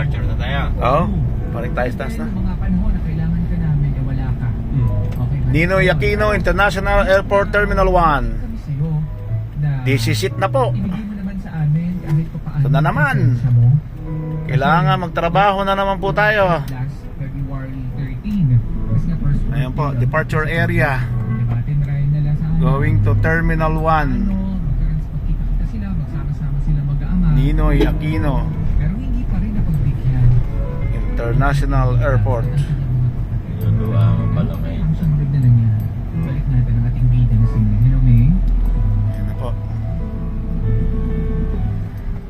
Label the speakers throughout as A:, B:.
A: departure na tayo.
B: Oo, parang tayo-taas na.
C: Mga panahon na kailangan ka namin, wala ka. Okay,
B: Ninoy Aquino International Airport Terminal 1.
C: kami sa'yo na
B: Disisit na po.
C: ibigay mo naman sa amin kahit pa paano.
B: Ito na naman.
C: Pasensya mo.
B: Kailangan magtrabaho na naman po tayo.
C: Last February 13. Kasi nga first
B: Ayan po, departure area.
C: Diba, tinry nila sa
B: Going to Terminal 1.
C: magkita sila, magsama-sama sila mag-aama.
B: Ninoy Aquino
C: Pero hindi pa rin napagbigyan.
B: International Airport.
A: Luwa mo pala may.
C: Ang sumunod na nangyari. Balik natin ang ating bida na sila. Hello, May.
B: Ayan na po.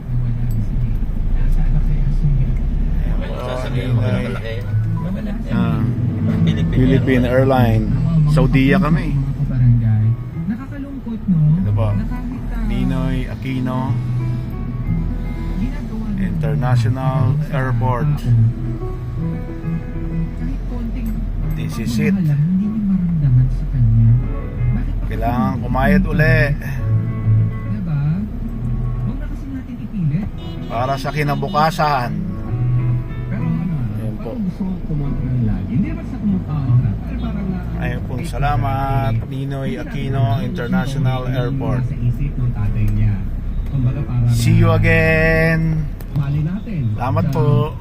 C: Nawala na si May. Nasaan na kaya si May?
B: Ayan
A: May
B: po,
A: nasasabihin mo
B: Ninoy.
A: na malaki.
B: Ah, Philippine Airline. Saudiya kami.
C: Mga kabarangay. Nakakalungkot, no?
B: Ito po.
C: Na kahit,
B: Ninoy Aquino
C: ginagawa ng
B: International Airport.
C: kahit konting
B: This is it.
C: pagmamahal lang, hindi niyo maramdaman sa kanya. Bakit pa
B: Kailangan kumayad uli
C: diba? Huwag na kasi natin ipilit.
B: para sa kinabukasan.
C: Pero ano,
B: Ayan po.
C: parang gusto ko kumontra ng lagi. Hindi naman sa kumontra. Pero parang
B: Ayun po, salamat Ninoy Aquino International Airport.
C: Sa isip ng tatay niya. Kumbaga parang
B: See you again.
C: mali natin.
B: Salamat po.